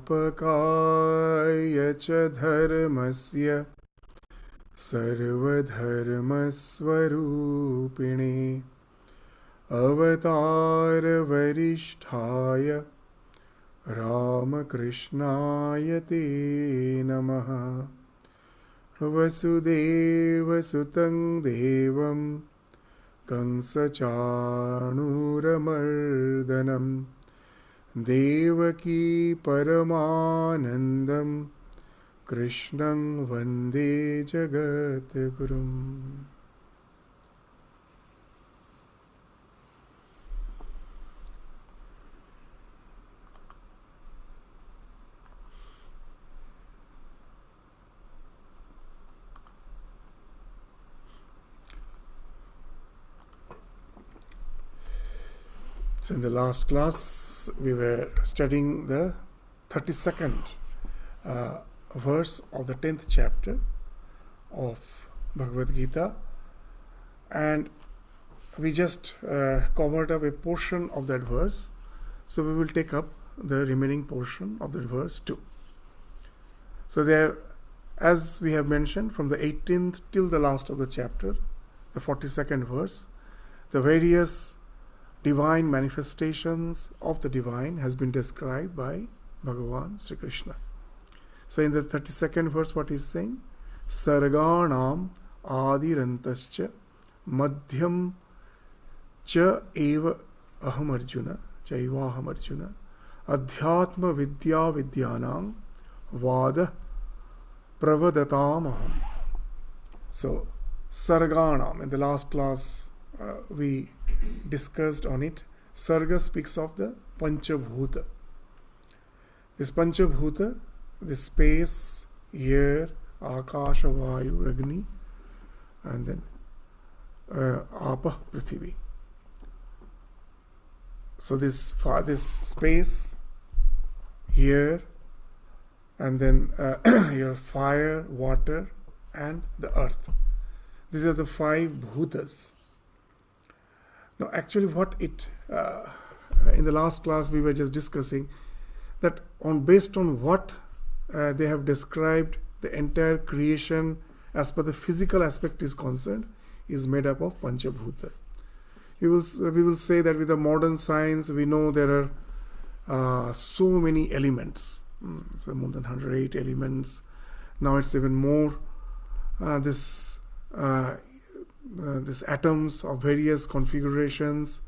Sthapakaya cha dharmasya sarvadharmasvarupine Avatar varishtaya Ramakrishnaya te namaha Vasudeva sutang devam Kansachanuramardanam Devaki Paramanandam Krishnam Vande Jagatgurum. So in the last class, we were studying the 32nd verse of the 10th chapter of Bhagavad Gita, and we just covered up a portion of that verse. So we will take up the remaining portion of that verse too. So there, as we have mentioned, from the 18th till the last of the chapter, the 42nd verse, the various divine manifestations of the divine has been described by Bhagavan Sri Krishna. So in the 32nd verse, what he is saying? Sarganam adirantascha madhyam cha eva aham arjuna chaivaham arjuna adhyatma vidya vidyanam vada pravadatam aham. So Sarganam, in the last class we discussed on it. Sarga speaks of the Panchabhuta. This Panchabhuta, the space, air, Akasha, Vayu, Agni, and then Apa, Prithivi. So this space, air, and then your fire, water, and the earth. These are the five bhutas. Now, actually, what it in the last class we were just discussing that based on what they have described, the entire creation as per the physical aspect is concerned is made up of Panchabhuta. We will say that with the modern science we know there are so many elements, so more than 108 elements. Now it's even more. This atoms of various configurations.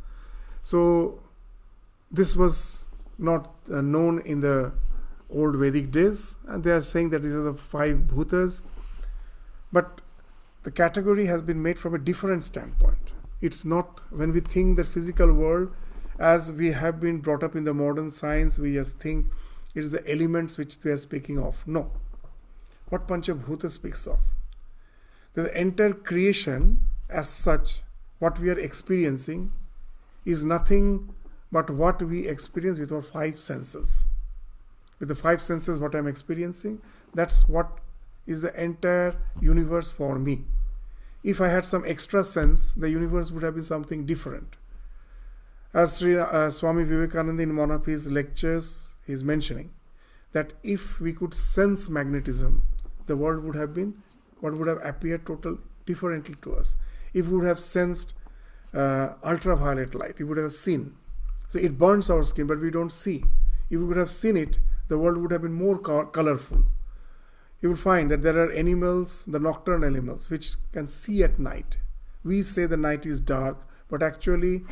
So this was not known in the old Vedic days, and they are saying that these are the five bhutas, but the category has been made from a different standpoint. It's not, when we think the physical world as we have been brought up in the modern science, we just think it is the elements which they are speaking of. No. What Panchabhuta speaks of? The entire creation as such, what we are experiencing is nothing but what we experience with our five senses. With the five senses, what I am experiencing, that's what is the entire universe for me. If I had some extra sense, the universe would have been something different. As Swami Vivekananda in one of his lectures is mentioning, that if we could sense magnetism, the world would have been, what would have appeared totally differently to us. If we would have sensed ultraviolet light, we would have seen. So it burns our skin, but we don't see. If we would have seen it, the world would have been more colorful. You will find that there are animals, the nocturnal animals, which can see at night. We say the night is dark, but actually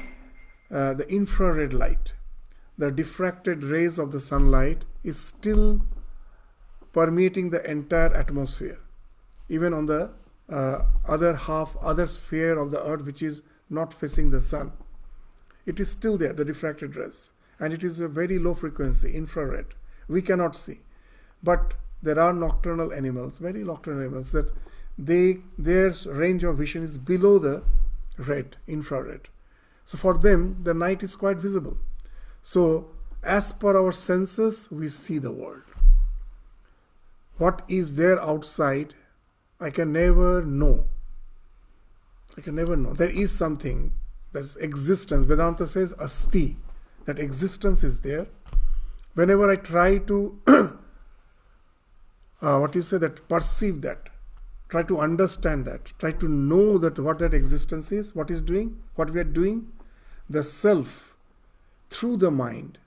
the infrared light, the diffracted rays of the sunlight is still permeating the entire atmosphere. Even on the other sphere of the earth which is not facing the sun. It is still there, the diffracted rays. And it is a very low frequency, infrared. We cannot see. But there are nocturnal animals, very nocturnal animals, that their range of vision is below the red, infrared. So for them, the night is quite visible. So as per our senses, we see the world. What is there outside, I can never know. There is something, there is existence. Vedanta says asti, that existence is there. whenever I try to perceive that, try to understand that, try to know that what that existence is, what is doing, what we are doing, the self through the mind,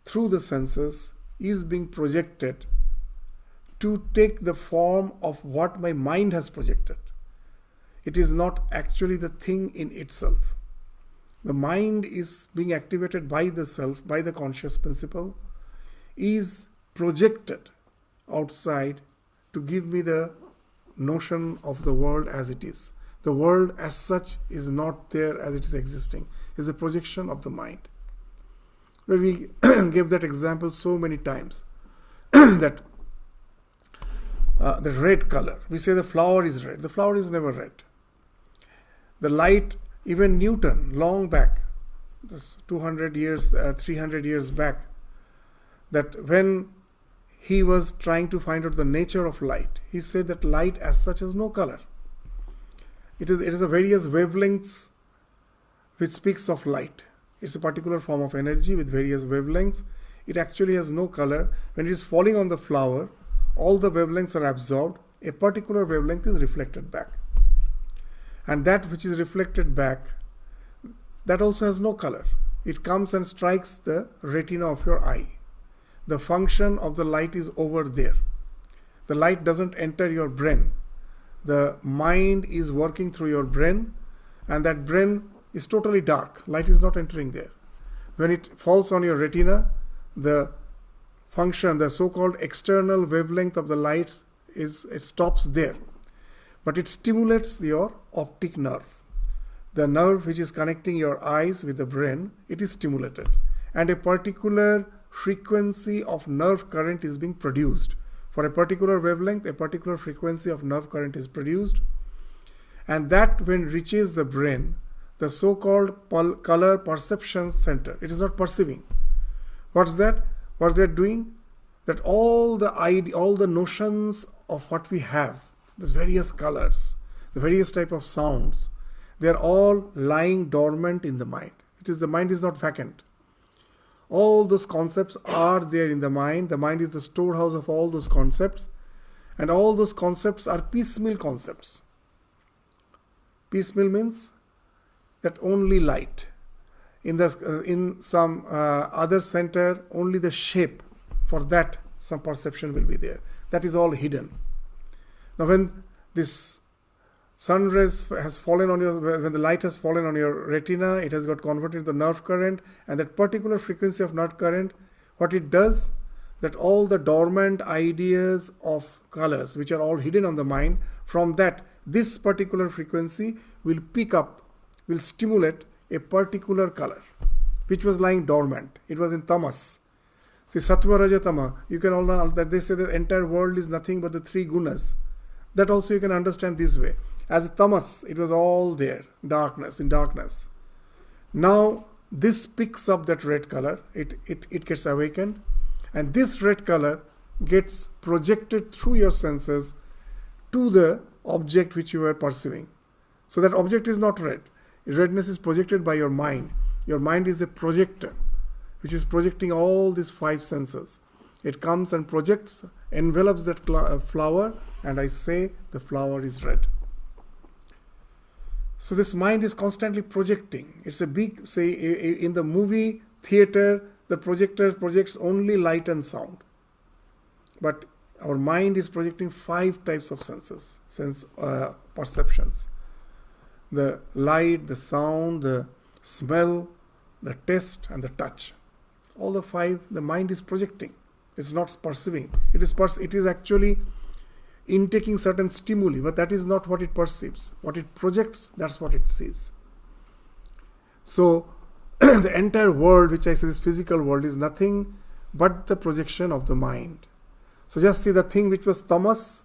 through the senses, is being projected to take the form of what my mind has projected. It is not actually the thing in itself. The mind is being activated by the self, by the conscious principle, is projected outside to give me the notion of the world as it is. The world as such is not there as it is existing. It is a projection of the mind. Where we gave that example so many times that the red color, we say the flower is red. The flower is never red. The light, even Newton, long back, 200 years, 300 years back, that when he was trying to find out the nature of light, he said that light as such has no color. It is a various wavelengths which speaks of light. It's a particular form of energy with various wavelengths. It actually has no color. When it is falling on the flower, all the wavelengths are absorbed. A particular wavelength is reflected back. And that which is reflected back, that also has no color. It comes and strikes the retina of your eye. The function of the light is over there. The light doesn't enter your brain. The mind is working through your brain, and that brain is totally dark. Light is not entering there. When it falls on your retina, the function, the so-called external wavelength of the lights, it stops there. But it stimulates your optic nerve. The nerve which is connecting your eyes with the brain, it is stimulated. And a particular frequency of nerve current is being produced. For a particular wavelength, a particular frequency of nerve current is produced. And that, when reaches the brain, the so-called color perception center, it is not perceiving. What's that? What they're doing? That all the notions of what we have, these various colors, the various type of sounds, they're all lying dormant in the mind. The mind is not vacant. All those concepts are there in the mind. The mind is the storehouse of all those concepts. And all those concepts are piecemeal concepts. Piecemeal means that only light. In some other center, only the shape. For that, some perception will be there. That is all hidden. Now when this sun rays has fallen on when the light has fallen on your retina, it has got converted into nerve current, and that particular frequency of nerve current, what it does, that all the dormant ideas of colors, which are all hidden on the mind, from that, this particular frequency will pick up, will stimulate a particular color, which was lying dormant. It was in tamas. See, sattva, raja, tama, you can all know that they say the entire world is nothing but the three gunas. That also you can understand this way. As a tamas, it was all there, darkness, in darkness. Now, this picks up that red color, it gets awakened, and this red color gets projected through your senses to the object which you are perceiving. So that object is not red. Redness is projected by your mind. Your mind is a projector, which is projecting all these five senses. It comes and projects, envelops that flower, and I say the flower is red. So this mind is constantly projecting. It's a big, say, in the movie theater, the projector projects only light and sound. But our mind is projecting five types of senses, perceptions. The light, the sound, the smell, the taste, and the touch. All the five, the mind is projecting. It's not perceiving. It is actually intaking certain stimuli, but that is not what it perceives. What it projects, that's what it sees. So, the entire world, which I say this physical world, is nothing but the projection of the mind. So just see the thing which was tamas,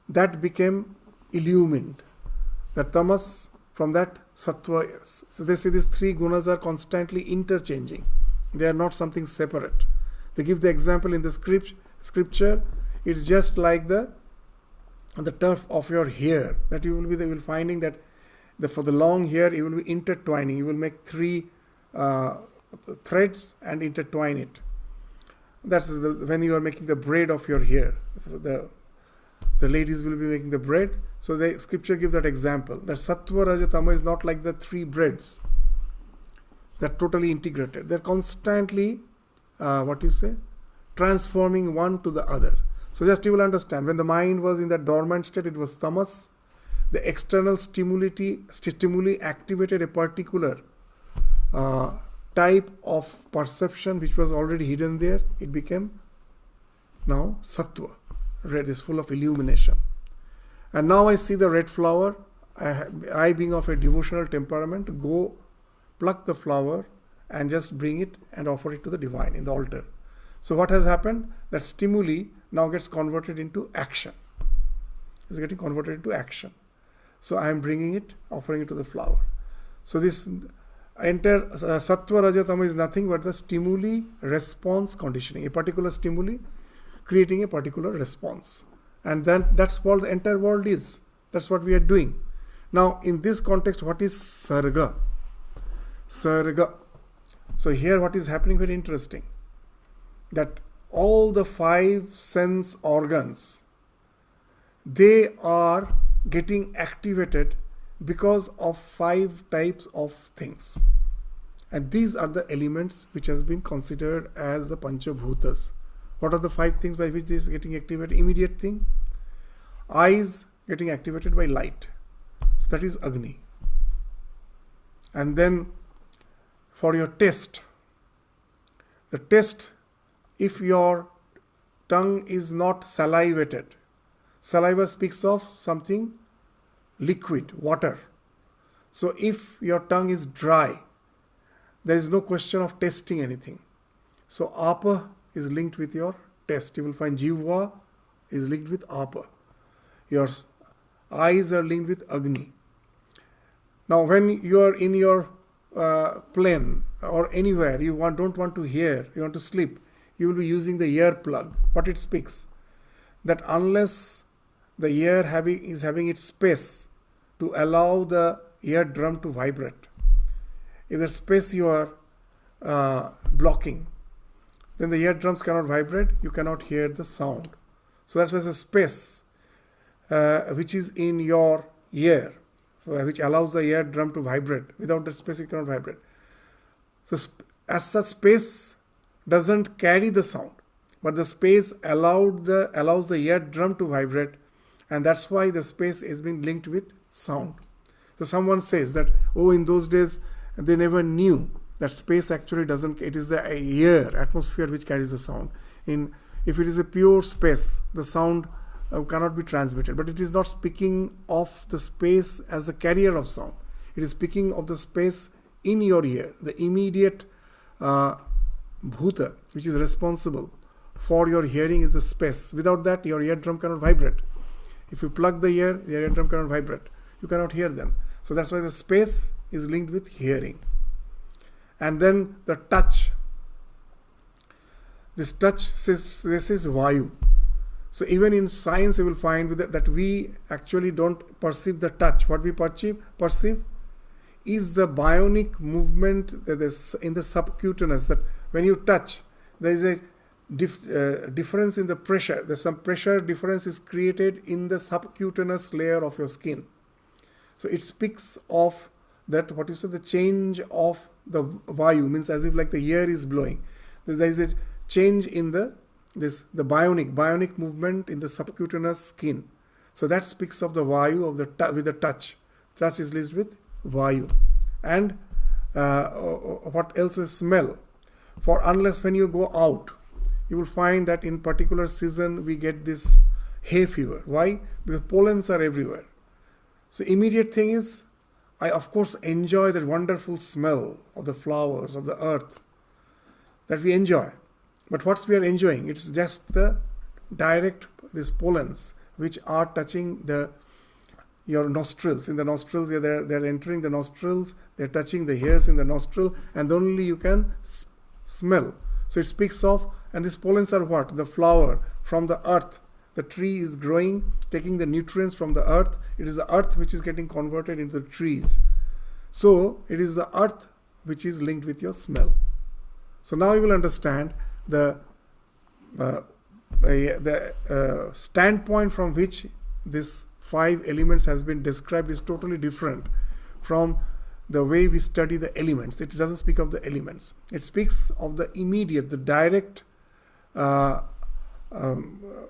that became illumined. The tamas, from that sattva. So they say these three gunas are constantly interchanging. They are not something separate. They give the example in the scripture. It's just like the turf of your hair, that you will finding that for the long hair you will be intertwining. You will make three threads and intertwine it. That's when you are making the braid of your hair. The ladies will be making the braid. So the scripture gives that example. That Sattva, Raja, Tama is not like the three braids. They're totally integrated. They're constantly, transforming one to the other. So just you will understand, when the mind was in that dormant state, it was tamas. The external stimuli activated a particular type of perception which was already hidden there. It became now sattva. Red is full of illumination. And now I see the red flower. I being of a devotional temperament, go pluck the flower and just bring it and offer it to the divine in the altar. So what has happened? That stimuli now gets converted into action. It's getting converted into action. So I am bringing it, offering it to the flower. So this entire Sattva, Raja, Tama is nothing but the stimuli response conditioning. A particular stimuli creating a particular response. And then that's what the entire world is. That's what we are doing. Now in this context, what is Sarga? Sarga. So here what is happening, very interesting. That all the 5 sense organs, they are getting activated because of 5 types of things. And these are the elements which has been considered as the Panchabhutas. What are the 5 things by which this is getting activated? Immediate thing. Eyes getting activated by light. So that is Agni. And then for your taste, the taste, if your tongue is not salivated, saliva speaks of something liquid, water. So if your tongue is dry, there is no question of tasting anything. So apa is linked with your taste. You will find jivva is linked with apa. Your eyes are linked with Agni. Now when you are in your plane or anywhere, you don't want to hear, you want to sleep, you will be using the ear plug. What it speaks? That unless the ear is having its space to allow the eardrum to vibrate, if the space you are blocking, then the eardrums cannot vibrate, you cannot hear the sound. So that's why the space which is in your ear, which allows the eardrum to vibrate. Without that space, it cannot vibrate. So as such, space doesn't carry the sound, but the space allows the eardrum to vibrate, and that's why the space is being linked with sound. So someone says that, in those days they never knew that space actually doesn't, it is the air, atmosphere which carries the sound. If it is a pure space, the sound cannot be transmitted. But it is not speaking of the space as the carrier of sound. It is speaking of the space in your ear, the immediate bhuta, which is responsible for your hearing, is the space. Without that, your eardrum cannot vibrate. If you plug the ear, the eardrum cannot vibrate. You cannot hear them. So that's why the space is linked with hearing. And then the touch. This touch, this is Vayu. So even in science, you will find that we actually don't perceive the touch. What we perceive is the bionic movement in the subcutaneous. That when you touch, there is a difference in the pressure. There's some pressure difference is created in the subcutaneous layer of your skin. So it speaks of that, the change of the Vayu, means as if like the air is blowing. There is a change in the bionic movement in the subcutaneous skin. So that speaks of the Vayu with the touch. Touch is linked with Vayu. And what else is smell? For unless when you go out, you will find that in particular season we get this hay fever. Why? Because pollens are everywhere. So immediate thing is, I of course enjoy that wonderful smell of the flowers, of the earth, that we enjoy. But what we are enjoying, it's just the direct, these pollens, which are touching your nostrils. In the nostrils, they're entering the nostrils, they're touching the hairs in the nostril, and only you can smell. So it speaks of, and these pollens are what? The flower from the earth. The tree is growing, taking the nutrients from the earth. It is the earth which is getting converted into the trees. So it is the earth which is linked with your smell. So now you will understand the the standpoint from which this 5 elements has been described is totally different from the way we study the elements. It doesn't speak of the elements. It speaks of the immediate, the direct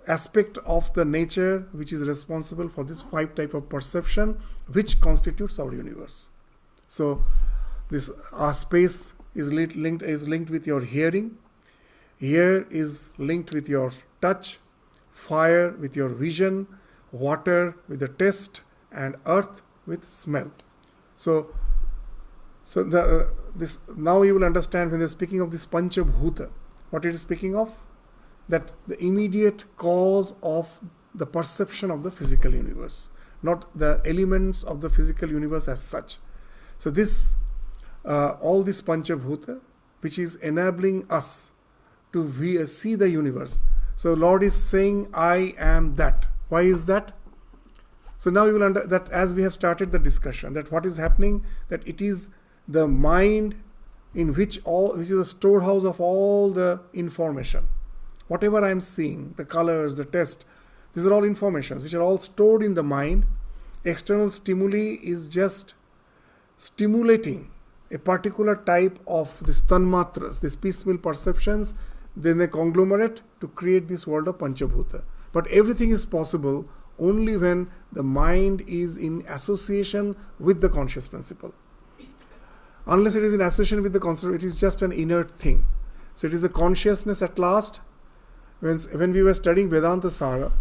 aspect of the nature which is responsible for this 5 type of perception which constitutes our universe. So this space is linked with your hearing, air is linked with your touch, fire with your vision, water with the taste, and earth with smell. So this now you will understand when they're speaking of this Pancha Bhuta, what it is speaking of, that the immediate cause of the perception of the physical universe, not the elements of the physical universe as such. So this all this Pancha Bhuta, which is enabling us to see the universe. So Lord is saying, I am that. Why is that? So now you will understand that as we have started the discussion, that what is happening, that it is the mind in which is the storehouse of all the information. Whatever I am seeing, the colors, the taste, these are all informations which are all stored in the mind. External stimuli is just stimulating a particular type of these tanmatras, these piecemeal perceptions, then they conglomerate to create this world of Panchabhuta. But everything is possible only when the mind is in association with the conscious principle. Unless it is in association with the conscious, it is just an inert thing. So it is the consciousness at last. When we were studying Vedanta Sara,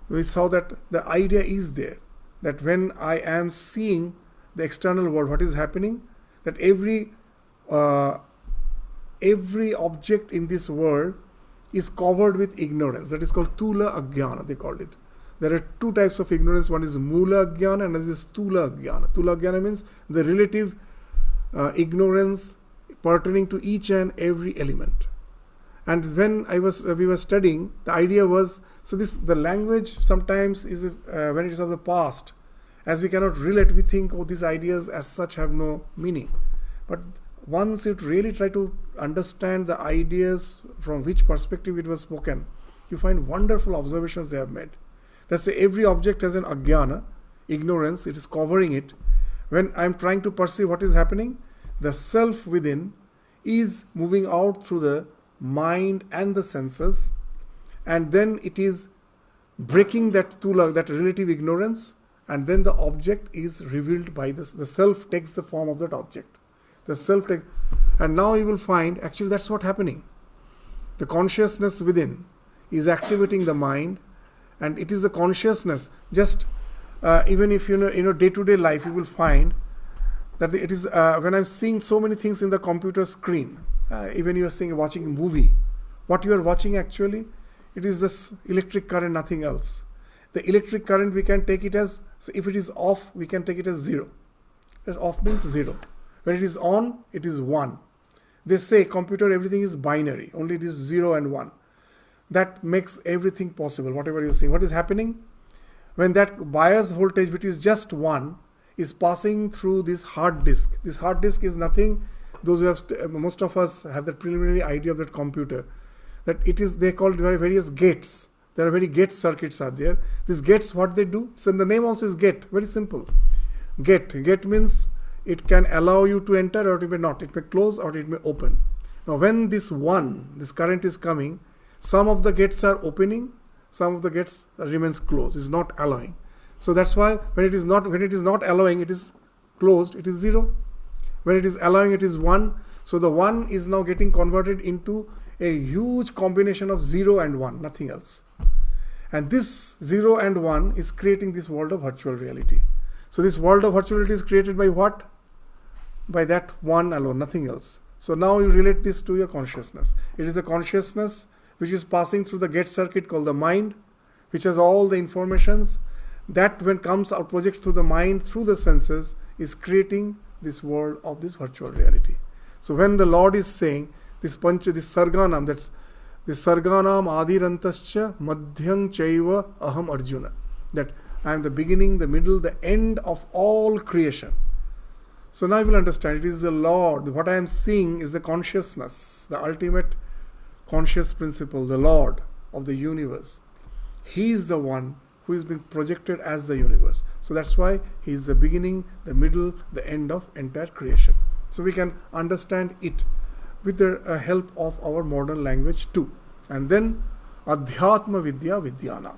we saw that the idea is there, that when I am seeing the external world, what is happening, that every object in this world is covered with ignorance. That is called Tula Ajnana, they called it. There are 2 types of ignorance. One is Mula Ajnana and another is Tula Ajnana. Tula Ajnana means the relative ignorance pertaining to each and every element. And when we were studying, the idea was, so the language sometimes is, when it is of the past, as we cannot relate, we think, oh, these ideas as such have no meaning. But once you really try to understand the ideas from which perspective it was spoken, you find wonderful observations they have made. That's every object has an ajnana, ignorance, it is covering it. When I am trying to perceive what is happening, the self within is moving out through the mind and the senses, and then it is breaking that tula, that relative ignorance, and then the object is revealed by this. The self takes the form of that object. The self takes, and now you will find actually that's what's happening. The consciousness within is activating the mind, and it is the consciousness. Just even if you know day-to-day life, you will find that it is when I'm seeing so many things in the computer screen. Even you are watching a movie, what you are watching actually, it is this electric current, nothing else. The electric current, we can take it as, so if it is off, we can take it as 0. That off means 0. When it is on, it is 1. They say computer, everything is binary, only it is 0 and 1. That makes everything possible, whatever you are seeing. What is happening? When that bias voltage, which is just 1, is passing through this hard disk. This hard disk is nothing. Those who have, most of us have that preliminary idea of that computer, that it is, they call it various gates. There are very gate circuits are there. These gates, what they do? So the name also is gate. Very simple. Gate means it can allow you to enter or it may not. It may close or it may open. Now when this current is coming, some of the gates are opening, some of the gates remains closed. It's not allowing. So that's why when it is not allowing, it is closed, it is 0. When it is allowing, it is 1. So the 1 is now getting converted into a huge combination of 0 and 1, nothing else. And this 0 and 1 is creating this world of virtual reality. So this world of virtual reality is created by what? By that 1 alone, nothing else. So now you relate this to your consciousness. It is a consciousness which is passing through the gate circuit called the mind, which has all the informations. That when comes or projects through the mind, through the senses, is creating this world of this virtual reality. So when the Lord is saying this sarganam, that's this sarganam adirantascha madhyam chaiva aham arjuna, that I am the beginning, the middle, the end of all creation. So now you will understand, it is the Lord. What I am seeing is the consciousness, the ultimate conscious principle, the Lord of the universe. He is the one who is being projected as the universe. So that's why he is the beginning, the middle, the end of entire creation. So we can understand it with the help of our modern language too. And then Adhyatma Vidya Vidyanam.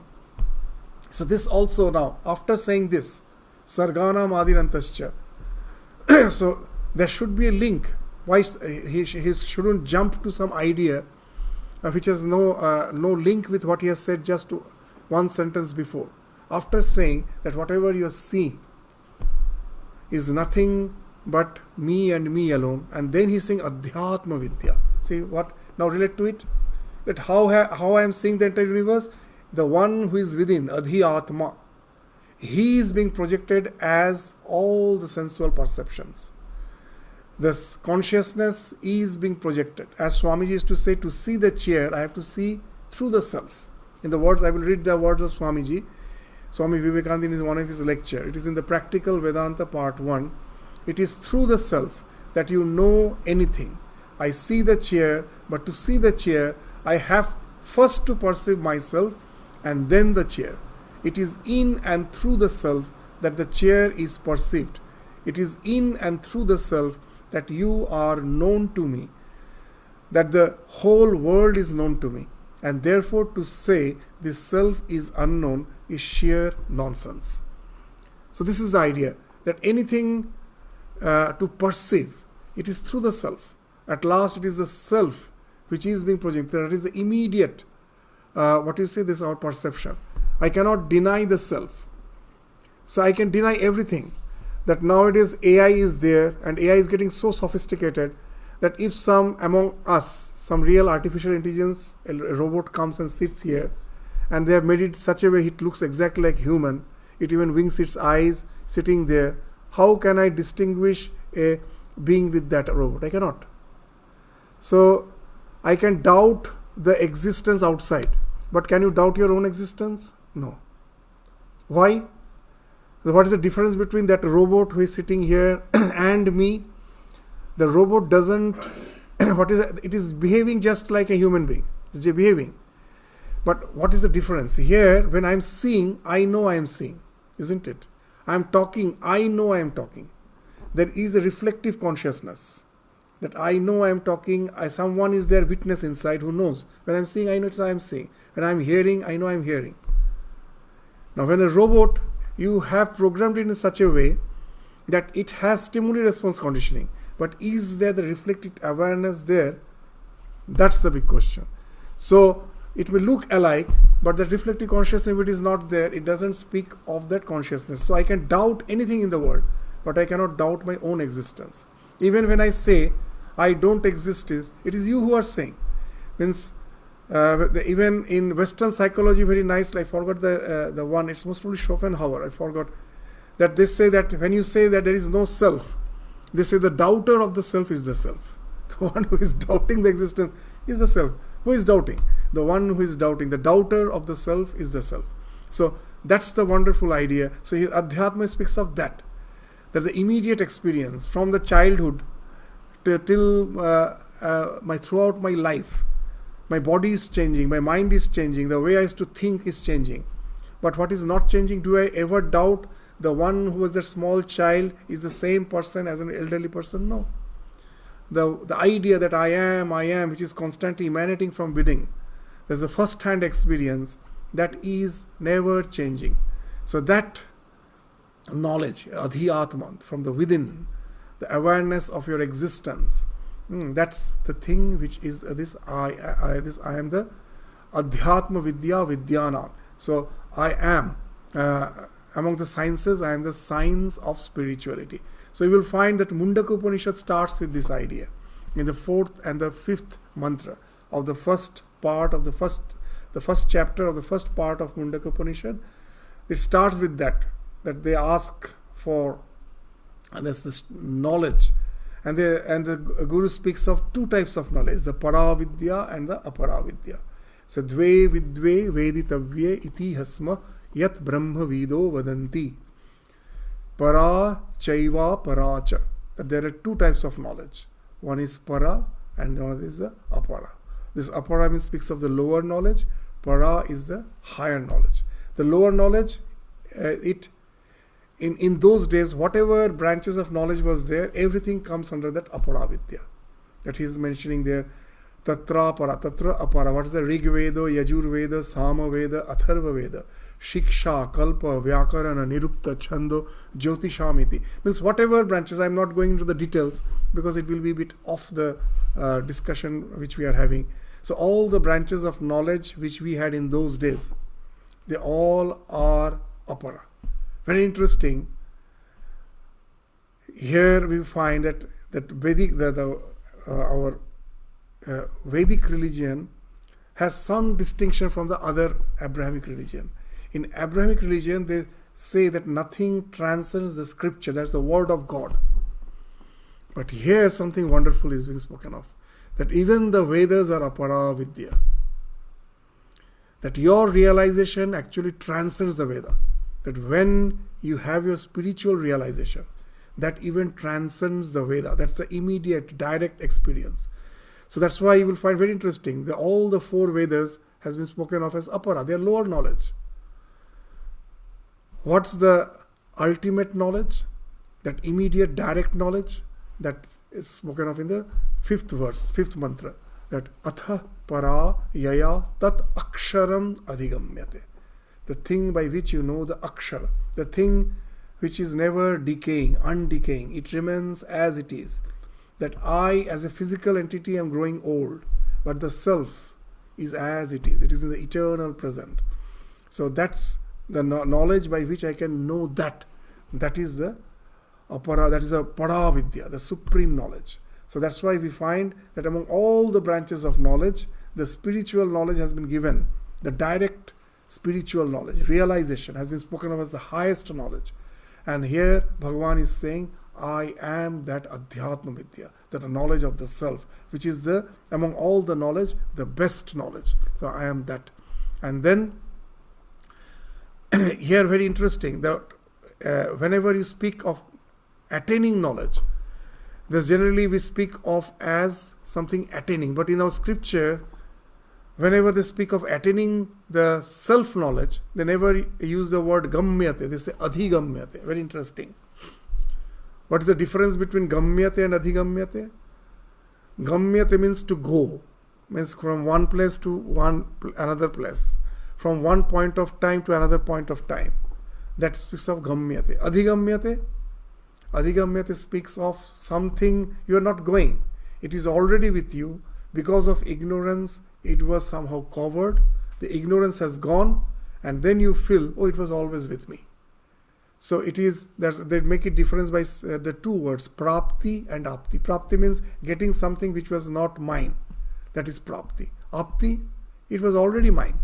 So this also now, after saying this, Sarganam Adinantascha, so there should be a link. Why he shouldn't jump to some idea which has no link with what he has said just one sentence before. After saying that whatever you are seeing is nothing but me and me alone, and then he's saying Adhyatma Vidya. See what? Now relate to it. That how I am seeing the entire universe, the one who is within, Adhyatma, he is being projected as all the sensual perceptions. This consciousness is being projected. As Swamiji used to say, to see the chair, I have to see through the self. In the words, I will read the words of Swamiji. Swami Vivekananda in one of his lecture. It is in the Practical Vedanta Part 1. It is through the self that you know anything. I see the chair, but to see the chair, I have first to perceive myself and then the chair. It is in and through the self that the chair is perceived. It is in and through the self that you are known to me, that the whole world is known to me. And therefore to say this self is unknown is sheer nonsense. So this is the idea, that anything to perceive, it is through the self. At last it is the self which is being projected. That is the immediate, what you say, this is our perception. I cannot deny the self. So I can deny everything. That nowadays AI is there, and AI is getting so sophisticated that if some among us, some real artificial intelligence, a robot comes and sits here, and they have made it such a way it looks exactly like human, it even winks its eyes sitting there, how can I distinguish a being with that robot? I cannot. So I can doubt the existence outside, but can you doubt your own existence? No. Why? What is the difference between that robot who is sitting here and me? The robot doesn't, it is behaving just like a human being. It's behaving. But what is the difference? Here, when I am seeing, I know I am seeing, isn't it? I am talking, I know I am talking. There is a reflective consciousness. That I know I am talking, someone is there, witness inside who knows. When I am seeing, I know I am seeing. When I am hearing, I know I am hearing. Now when a robot, you have programmed it in such a way that it has stimuli-response conditioning. But is there the reflected awareness there? That's the big question. So it may look alike, but the reflective consciousness, if it is not there, it doesn't speak of that consciousness. So I can doubt anything in the world, but I cannot doubt my own existence. Even when I say, I don't exist, it is you who are saying. Means, even in Western psychology, very nicely, I forgot the one, it's most probably Schopenhauer, I forgot, that they say that when you say that there is no self, they say the doubter of the self is the self. The one who is doubting the existence is the self. Who is doubting? The one who is doubting. The doubter of the self is the self. So that's the wonderful idea. So Adhyatma speaks of that. That the immediate experience from the childhood till throughout my life, my body is changing, my mind is changing, the way I used to think is changing. But what is not changing? Do I ever doubt the one who was the small child is the same person as an elderly person? No. The idea that I am, which is constantly emanating from within, there's a first-hand experience that is never changing. So that knowledge, Adhyatma, from the within, the awareness of your existence, that's the thing which is this I am the Adhyatma Vidya Vidyanam. So I am, among the sciences, I am the science of spirituality. So you will find that Mundaka Upanishad starts with this idea. In the 4th and the 5th mantra of the first part of the first chapter of the first part of Mundaka Upanishad, it starts with that they ask for, and that's this knowledge. And the Guru speaks of two types of knowledge, the Paravidya and the Aparavidya. So Dve Vidve Veditavye iti hasma yat Brahma Vido Vadanti. Para Chaiva Paracha. That there are two types of knowledge. One is Para and one is the Apara. This apara means speaks of the lower knowledge. Para is the higher knowledge. The lower knowledge, in those days, whatever branches of knowledge was there, everything comes under that apara vidya. That he is mentioning there. Tatra para, tatra apara. What is the Rig Veda, Yajur Veda, Sama Veda, Atharva Veda? Shiksha, Kalpa, Vyakarana, Nirukta, Chando, Jyotishamiti. Means whatever branches, I am not going into the details because it will be a bit off the discussion which we are having. So all the branches of knowledge which we had in those days, they all are apara. Very interesting. Here we find that Vedic, our Vedic religion has some distinction from the other Abrahamic religion. In Abrahamic religion, they say that nothing transcends the scripture. That's the word of God. But here something wonderful is being spoken of. That even the Vedas are apara vidya. That your realization actually transcends the Veda. That when you have your spiritual realization, that even transcends the Veda. That's the immediate, direct experience. So that's why you will find very interesting that all the four Vedas has been spoken of as apara. They are lower knowledge. What's the ultimate knowledge? That immediate, direct knowledge that is spoken of in the fifth verse, fifth mantra. That atha para yaya tat aksharam adhigamyate. The thing by which you know the akshara. The thing which is never decaying, undecaying. It remains as it is. That I as a physical entity am growing old. But the self is as it is. It is in the eternal present. So that's the knowledge by which I can know that. That is the apara, that is a para vidya, the supreme knowledge. So that's why we find that among all the branches of knowledge, the spiritual knowledge has been given. The direct spiritual knowledge, realization has been spoken of as the highest knowledge. And here Bhagavan is saying, I am that adhyatma vidya, that knowledge of the self, which is the among all the knowledge, the best knowledge. So I am that. And then here very interesting that whenever you speak of attaining knowledge, there's generally we speak of as something attaining. But in our scripture, whenever they speak of attaining the self-knowledge, they never use the word gamyate. They say adhigamyate. Very interesting. What is the difference between gamyate and adhigamyate? Gamyate means to go. Means from one place to another place. From one point of time to another point of time. That speaks of gamyate. Adhigamyate speaks of something you are not going. It is already with you. Because of ignorance, it was somehow covered. The ignorance has gone, and then you feel, oh, it was always with me. So it is that they make it difference by the two words, prapti and apti. Prapti means getting something which was not mine. That is prapti. Apti, it was already mine.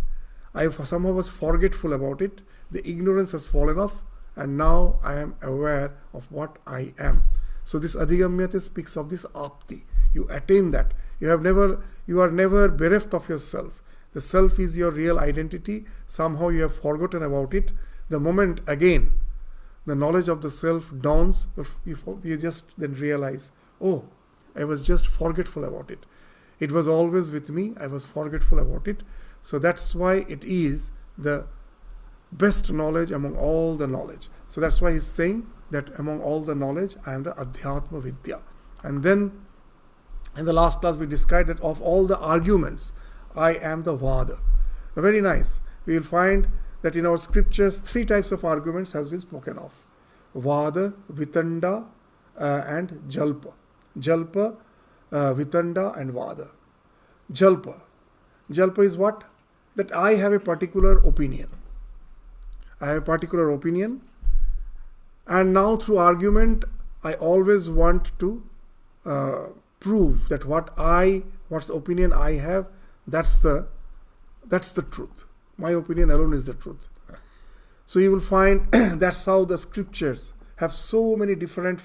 I somehow was forgetful about it. The ignorance has fallen off, and now I am aware of what I am. So this adhigamyate speaks of this apti. You attain that. You are never bereft of yourself. The self is your real identity. Somehow you have forgotten about it. The moment again the knowledge of the self dawns, you just then realize, oh, I was just forgetful about it. It was always with me. I was forgetful about it. So that's why it is the best knowledge among all the knowledge. So that's why he's saying that among all the knowledge, I am the adhyatma vidya. And then in the last class we described that of all the arguments, I am the vada. Now, very nice. We will find that in our scriptures, 3 types of arguments has been spoken of. Vada, Vitanda and Jalpa. Jalpa, Vitanda and Vada. Jalpa. Jalpa is what? That I have a particular opinion. I have a particular opinion, and now through argument I always want to prove that what's the opinion I have, that's the truth. My opinion alone is the truth. So you will find that's how the scriptures have so many different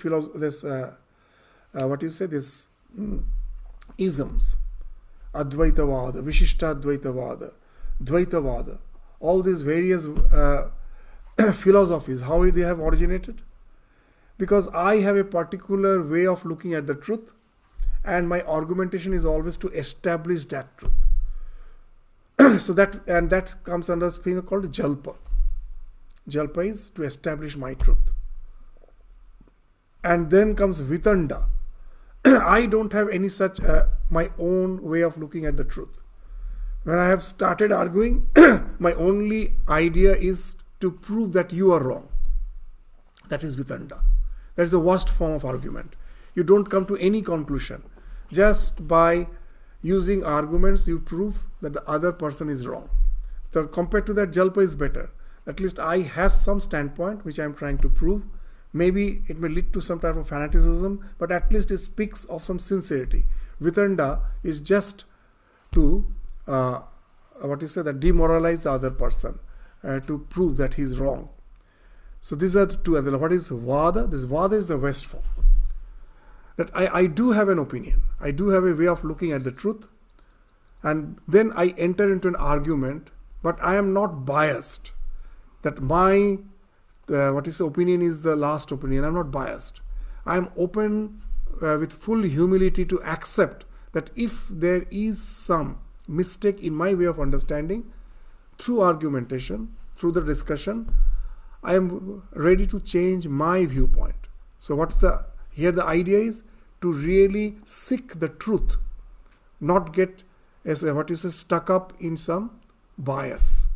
isms. Advaitavada, Vishishtadvaitavada, Dvaitavada. All these various philosophies, how they have originated? Because I have a particular way of looking at the truth, and my argumentation is always to establish that truth. So that comes under a thing called jalpa. Jalpa is to establish my truth. And then comes vitanda. I don't have any such my own way of looking at the truth. When I have started arguing, my only idea is to prove that you are wrong. That is vitanda. That is the worst form of argument. You don't come to any conclusion. Just by using arguments, you prove that the other person is wrong. So compared to that, jalpa is better. At least I have some standpoint which I am trying to prove. Maybe it may lead to some type of fanaticism, but at least it speaks of some sincerity. Vitanda is just to that demoralize the other person, to prove that he is wrong. So these are the two. And what is vada? This vada is the West form. That I do have an opinion. I do have a way of looking at the truth. And then I enter into an argument, but I am not biased. That my opinion is the last opinion. I'm not biased. I am open with full humility to accept that if there is some mistake in my way of understanding, through argumentation, through the discussion, I am ready to change my viewpoint. So here the idea is to really seek the truth, not get stuck up in some bias.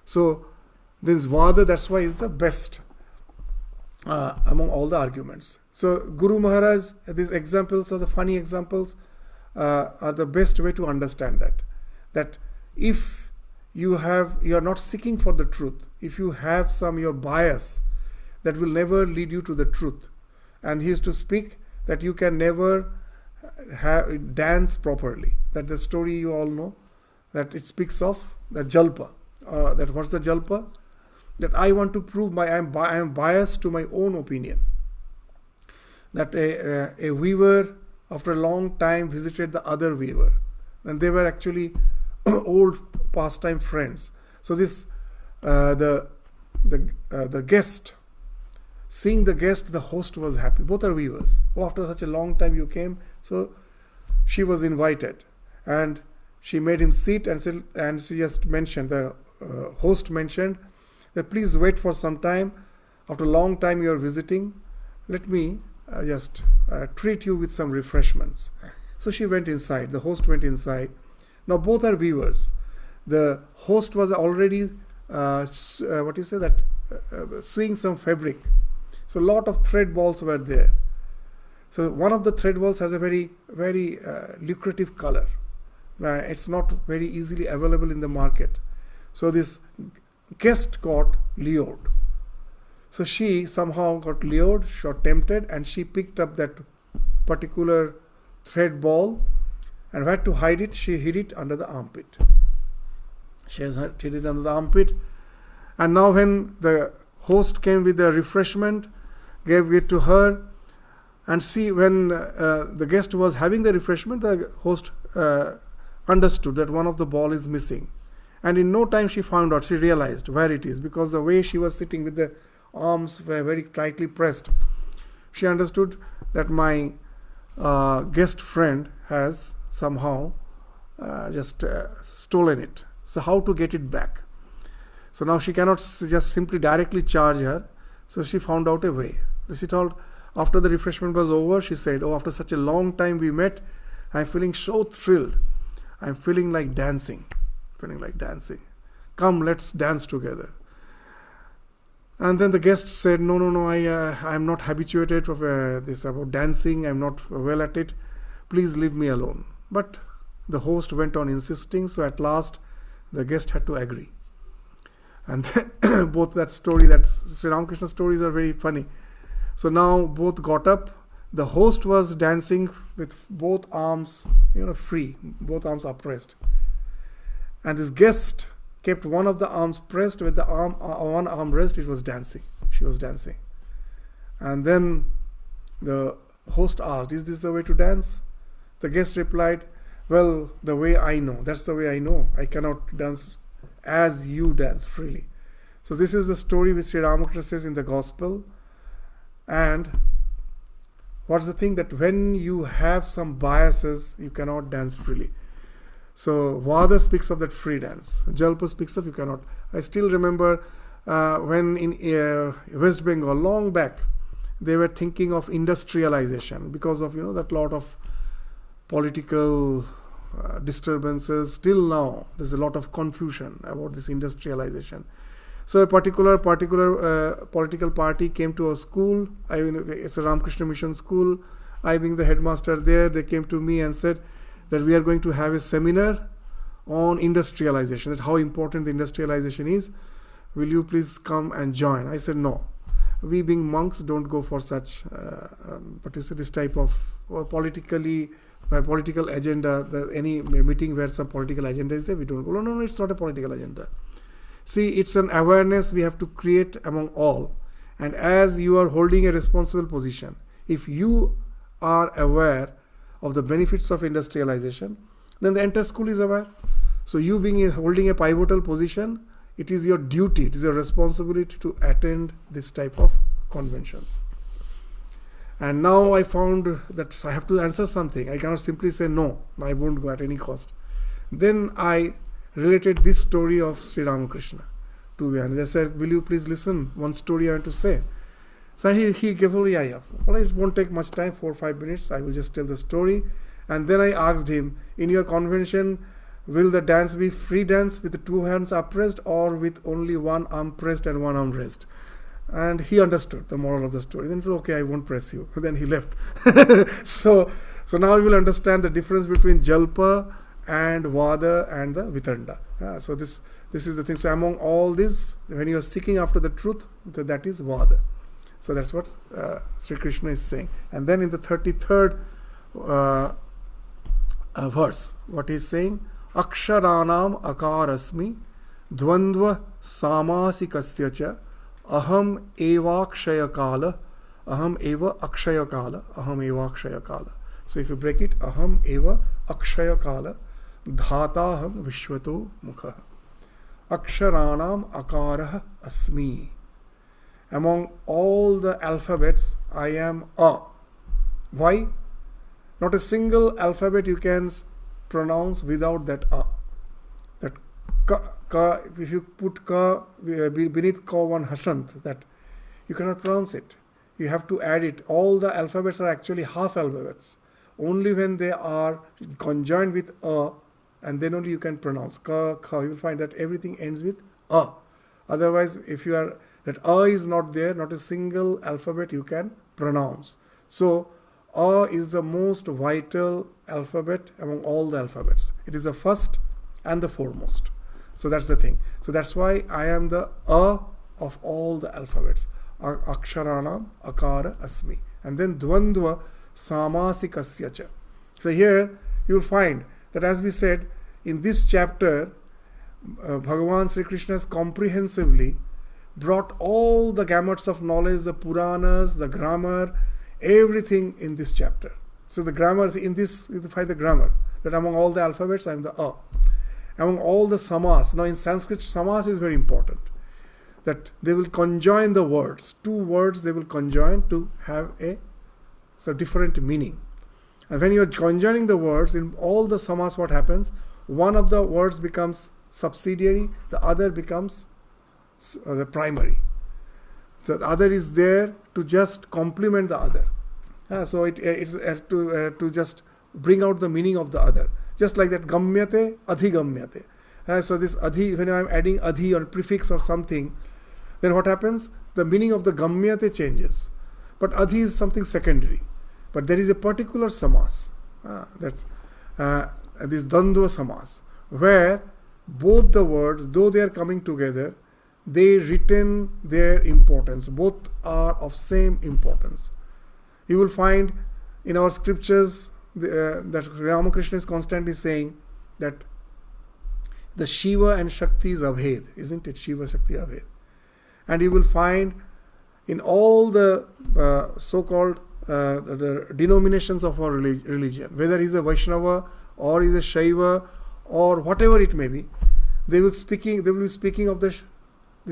So this vada, that's why is the best among all the arguments. So Guru Maharaj, these examples are the funny examples, are the best way to understand that if you are not seeking for the truth, if you have your bias, that will never lead you to the truth. And he used to speak that you can never dance properly. That the story you all know, that it speaks of the jalpa. That what's the jalpa? That I want to prove I am biased to my own opinion. That a weaver after a long time visited the other weaver, and they were actually old pastime friends. So this the guest, seeing the guest, the host was happy. Both are weavers. After such a long time you came. So she was invited, and she made him sit and she just mentioned, the host mentioned that please wait for some time. After a long time you are visiting, let me just treat you with some refreshments. So she went inside. The host went inside. Now both are weavers. The host was already sewing some fabric. So a lot of thread balls were there. So one of the thread balls has a very, very lucrative color. It's not very easily available in the market. So this guest got lured. So she somehow got lured, got tempted, and she picked up that particular thread ball, and had to hide it. She hid it under the armpit. She has hid it under the armpit. And now when the host came with the refreshment, gave it to her, and see when the guest was having the refreshment, the host understood that one of the ball is missing. And in no time she found out, she realized where it is, because the way she was sitting with the arms were very tightly pressed. She understood that my guest friend has somehow just stolen it. So how to get it back? So now she cannot just simply directly charge her. So she found out a way. She told, after the refreshment was over, she said, after such a long time we met, I'm feeling so thrilled. I'm feeling like dancing. Come, let's dance together. And then the guest said, no, I'm not habituated of this about dancing. I'm not well at it. Please leave me alone. But the host went on insisting. So at last, the guest had to agree. And then both that Sri Ramakrishna stories are very funny. So now both got up. The host was dancing with both arms, free, both arms upraised. And this guest kept one of the arms pressed with the one arm rest. It was dancing. She was dancing. And then the host asked, is this the way to dance? The guest replied, well, the way I know. That's the way I know. I cannot dance as you dance freely. So this is the story which Sri Ramakrishna says in the Gospel. And What's the thing? That when you have some biases, you cannot dance freely. So Vada speaks of that free dance. Jalpa speaks of you cannot. I still remember when in West Bengal, long back, they were thinking of industrialization because of that lot of political disturbances. Still now, there's a lot of confusion about this industrialization. So a particular political party came to a school. It's a Ramakrishna Mission school. I being the headmaster there, they came to me and said that we are going to have a seminar on industrialization, that how important the industrialization is. Will you please come and join? I said no. We being monks don't go for such, this type of political agenda. Any meeting where some political agenda is there, we don't go. No, it's not a political agenda. See, it's an awareness we have to create among all. And as you are holding a responsible position, if you are aware of the benefits of industrialization, then the entire school is aware. So you being holding a pivotal position, it is your duty, it is your responsibility to attend this type of conventions. And now I found that I have to answer something. I cannot simply say no, I won't go at any cost. Then I related this story of Sri Ramakrishna to me, and I said, will you please listen, one story I want to say. So he gave a yeah. Well, it won't take much time, 4 or 5 minutes, I will just tell the story. And then I asked him, in your convention, will the dance be free dance with the 2 hands upraised or with only one arm pressed and one arm raised? And he understood the moral of the story. Then he said, okay, I won't press you. Then he left. So now you will understand the difference between Jalpa and Vada and the Vitanda. So this is the thing. So among all this, when you are seeking after the truth, that is Vada. So that's what Sri Krishna is saying. And then in the 33rd verse, what he is saying, Aksharanam akarasmi dvandva samasikasya cha aham eva akshaya kala aham eva akshaya kala aham eva akshaya kala. So if you break it, aham eva akshaya kala dhataham vishwato mukha aksharanam akarah asmi. Among all the alphabets, I am A. Why? Not a single alphabet you can pronounce without that A. That ka, if you put ka beneath ka one hasant, that you cannot pronounce it. You have to add it. All the alphabets are actually half alphabets. Only when they are conjoined with A, and then only you can pronounce ka, ka. You will find that everything ends with A. Otherwise, if you are that A is not there, not a single alphabet you can pronounce. So A is the most vital alphabet among all the alphabets. It is the first and the foremost. So that's the thing. So that's why I am the A of all the alphabets. Aksharanam akara asmi. And then dvandva samasikasya cha. So here you will find that, as we said, in this chapter, Bhagavan Sri Krishna has comprehensively brought all the gamuts of knowledge, the Puranas, the grammar, everything in this chapter. So the grammar, in this you find the grammar, that among all the alphabets I am the A. Among all the samas, now in Sanskrit samas is very important, that they will conjoin the words. 2 words they will conjoin to have a different meaning. And when you are conjoining the words, in all the samas what happens? One of the words becomes subsidiary, the other becomes the primary. So the other is there to just complement the other. So it's to just bring out the meaning of the other. Just like that, gamyate, adhigamyate. So this adhi, when I am adding adhi or prefix or something, then what happens? The meaning of the gamyate changes. But adhi is something secondary. But there is a particular samas, this dandva samas, where both the words, though they are coming together, they retain their importance. Both are of same importance. You will find in our scriptures that Ramakrishna is constantly saying that the Shiva and Shakti is Abhed, isn't it? Shiva, Shakti, Abhed. And you will find in all the so-called the denominations of our religion, whether he's a Vaishnava or he's a Shaiva or whatever it may be, they will be speaking of this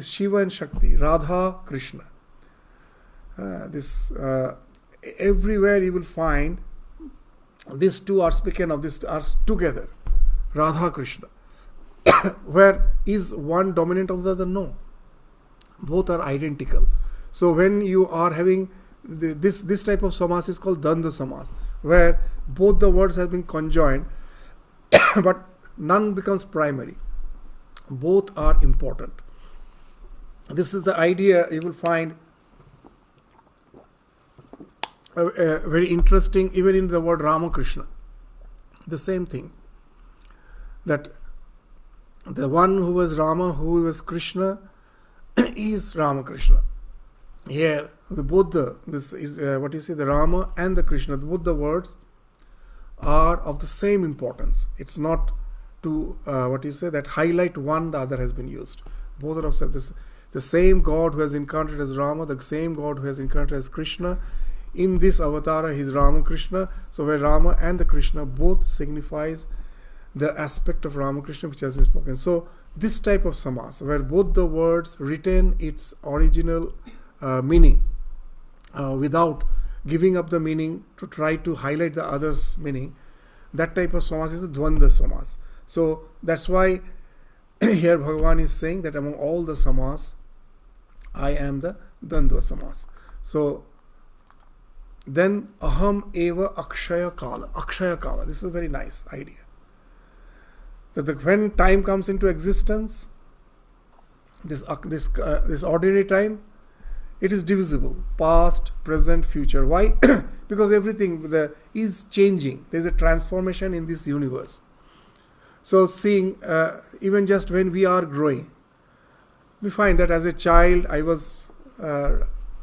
Shiva and Shakti, Radha, Krishna. everywhere you will find these two are spoken of, these are together, Radha Krishna. Where is one dominant of the other? No. Both are identical. So when you are having this type of samas is called Dandva samas, where both the words have been conjoined, but none becomes primary. Both are important. This is the idea you will find very interesting even in the word Ramakrishna. The same thing. That the one who was Rama, who was Krishna, is Ramakrishna. Here, this is the Rama and the Krishna, both the words are of the same importance. It's not to that highlight one, the other has been used. Both are of this. The same God who has incarnated as Rama, the same God who has incarnated as Krishna. In this avatara, he is Ramakrishna. So where Rama and the Krishna both signifies the aspect of Ramakrishna which has been spoken. So this type of samas, where both the words retain its original meaning without giving up the meaning to try to highlight the other's meaning, that type of samas is the Dvandva samas. So that's why here Bhagavan is saying that among all the samas, I am the Dandva samas. So then aham eva akshaya kala. Akshaya kala. This is a very nice idea. That when time comes into existence, this ordinary time, it is divisible. Past, present, future. Why? Because everything is changing. There is a transformation in this universe. So seeing, even just when we are growing, we find that as a child,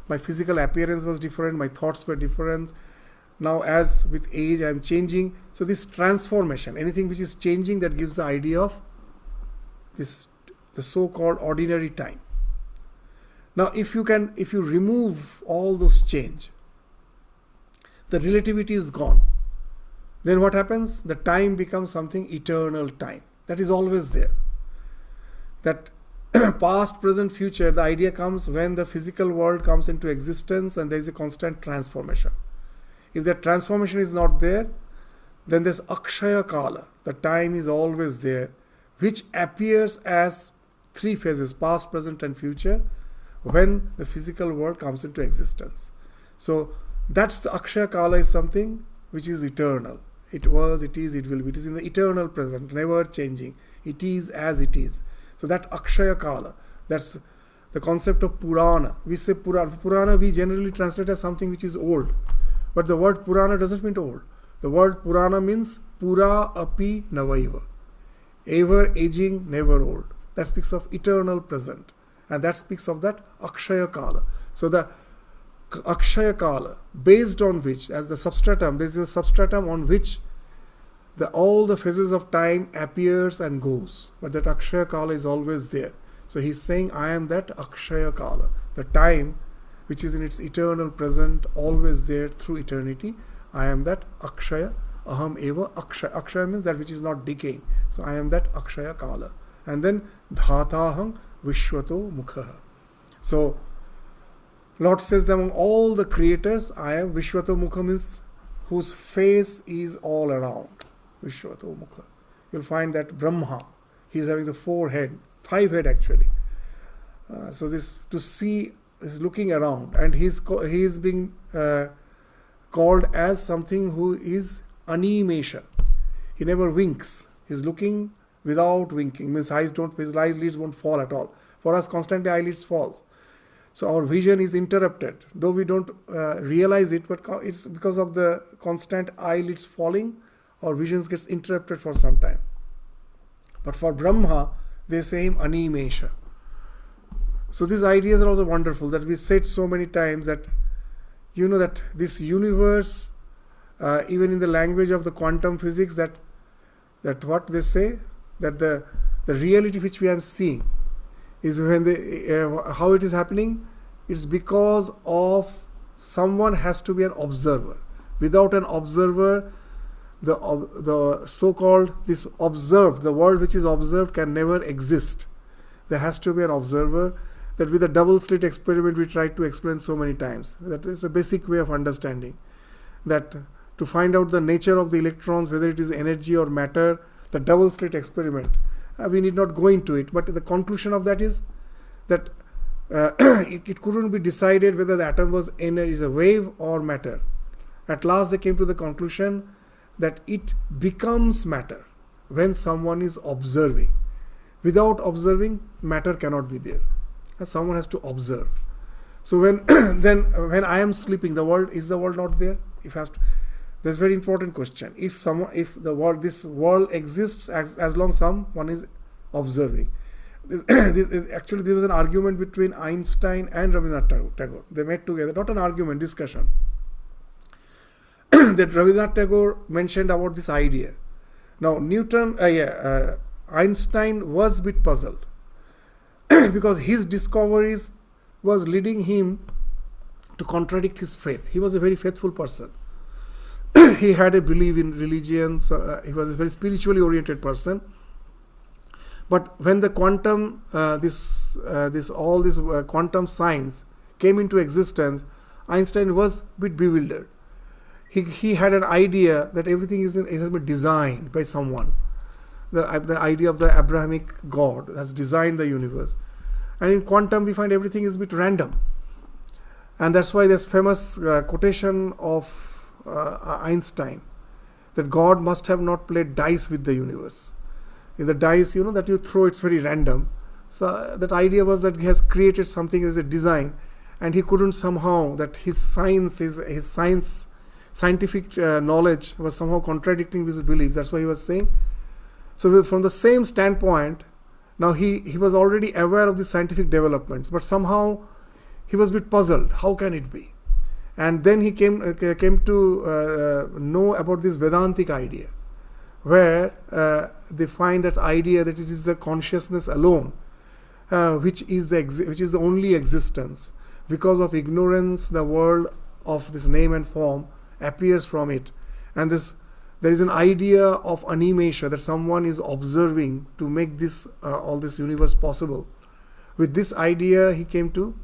my physical appearance was different, my thoughts were different. Now as with age, I am changing. So this transformation, anything which is changing, that gives the idea of the so-called ordinary time. Now if you remove all those change, the relativity is gone. Then what happens? The time becomes something eternal time. That is always there. That past, present, future, the idea comes when the physical world comes into existence and there is a constant transformation. If that transformation is not there, then there's Akshaya Kala. The time is always there, which appears as three phases, past, present and future, when the physical world comes into existence. So that's the Akshaya Kala, is something which is eternal. It was, it is, it will be. It is in the eternal present, never changing. It is as it is. So that Akshaya Kala, that's the concept of Purana. We say Purana. Purana we generally translate as something which is old. But the word Purana doesn't mean old. The word Purana means Pura Api Navaiva. Ever aging, never old. That speaks of eternal present. And that speaks of that Akshaya Kala. So the Akshaya Kala, based on which, as the substratum, there is a substratum on which all the phases of time appears and goes. But that Akshaya Kala is always there. So he's saying, I am that Akshaya Kala. The time which is in its eternal present, always there through eternity. I am that Akshaya, aham eva Akshaya. Akshaya means that which is not decaying. So I am that Akshaya Kala. And then Dhataham Vishwato Mukha. So Lord says that among all the creators, I am Vishwato Mukha, means whose face is all around. Vishwato Mukha. You'll find that Brahma, he is having the 5 head actually. So this to see is looking around, and he is being called as something who is animesha. He never winks. He is looking without winking. Means his eyelids won't fall at all. For us, constantly eyelids fall. So our vision is interrupted. Though we don't realize it, but it's because of the constant eyelids falling, our visions gets interrupted for some time. But for Brahma, they say him animesha. So these ideas are also wonderful, that we said so many times that that this universe, even in the language of the quantum physics, that what they say, that the reality which we are seeing is when how it is happening, it's because of someone has to be an observer. Without an observer, the so-called this observed, the world which is observed can never exist. There has to be an observer. that with a double slit experiment we tried to explain so many times. That is a basic way of understanding. That to find out the nature of the electrons, whether it is energy or matter, the double slit experiment, we need not go into it, but the conclusion of that is that it couldn't be decided whether the atom is a wave or matter. At last they came to the conclusion that it becomes matter when someone is observing. Without observing, matter cannot be there. Someone has to observe. So when when I am sleeping, is the world not there? That's a very important question. If this world exists as long someone is observing. Actually, there was an argument between Einstein and Rabindranath Tagore. They met together, not an argument, discussion. That Rabindranath Tagore mentioned about this idea. Now, Einstein was a bit puzzled because his discoveries was leading him to contradict his faith. He was a very faithful person. He had a belief in religion. So, he was a very spiritually oriented person. But when the quantum, quantum science came into existence, Einstein was a bit bewildered. He had an idea that everything has been designed by someone. The idea of the Abrahamic God has designed the universe. And in quantum, we find everything is a bit random. And that's why there's famous quotation of Einstein, that God must have not played dice with the universe. In the dice, that you throw, it's very random. So that idea was that he has created something as a design, and he couldn't somehow, that his scientific knowledge was somehow contradicting his beliefs. That's why he was saying. So from the same standpoint, now he was already aware of the scientific developments, but somehow he was a bit puzzled. How can it be? And then he came to know about this Vedantic idea, where they find that idea that it is the consciousness alone, which is the only existence. Because of ignorance, the world of this name and form appears from it, and there is an idea of animation, that someone is observing to make this all this universe possible. With this idea, he came to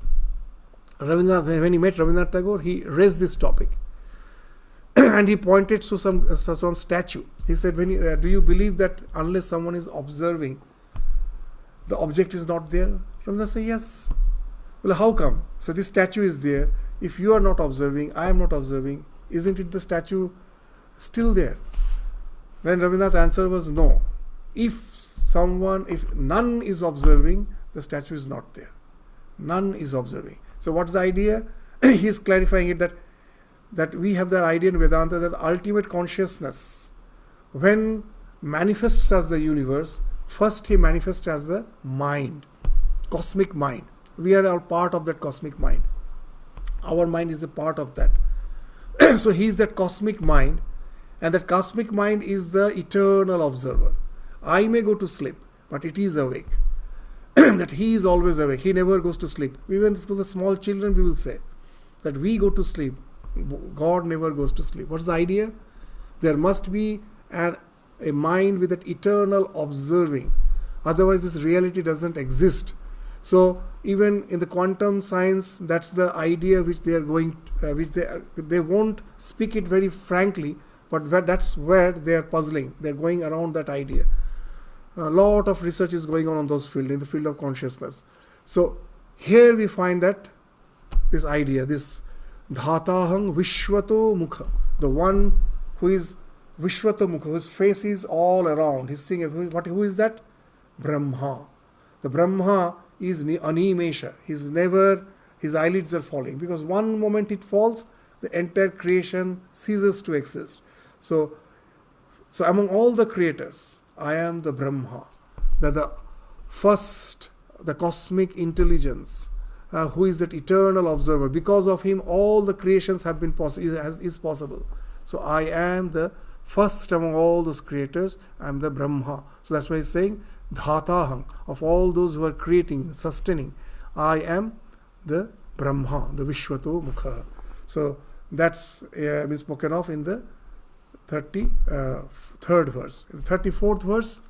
Rabindranath. When he met Rabindranath Tagore, he raised this topic, and he pointed to some statue. He said, do you believe that unless someone is observing, the object is not there? Rabindranath said, yes. Well, how come? So this statue is there. If you are not observing, I am not observing, isn't it the statue still there? Then Rabindranath's answer was no. If none is observing, the statue is not there. None is observing. So what's the idea? He is clarifying it that we have that idea in Vedanta that the ultimate consciousness, when manifests as the universe, first he manifests as the mind, cosmic mind. We are all part of that cosmic mind. Our mind is a part of that. So he is that cosmic mind, and that cosmic mind is the eternal observer. I may go to sleep, but it is awake. That he is always awake. He never goes to sleep. Even to the small children, we will say that we go to sleep. God never goes to sleep. What's the idea? There must be a mind with that eternal observing. Otherwise, this reality doesn't exist. So even in the quantum science, that's the idea which they are going, they won't speak it very frankly, but that's where they are puzzling. They're going around that idea. A lot of research is going on those fields, in the field of consciousness. So here we find that this idea, this Dhatahang Vishwato Mukha, the one who is Vishwato Mukha, whose face is all around. He's saying, who is that? Brahma. The Brahma is animesha. His eyelids are falling, because one moment it falls, the entire creation ceases to exist. So among all the creators, I am the Brahma, the cosmic intelligence, who is that eternal observer. Because of him, all the creations have been possible. So I am the first among all those creators. I am the Brahma. So that's why he's saying, Dhatahang, of all those who are creating, sustaining, I am the Brahma, the Vishwato Mukha. So that's been spoken of in the 33rd verse. In the 34th verse,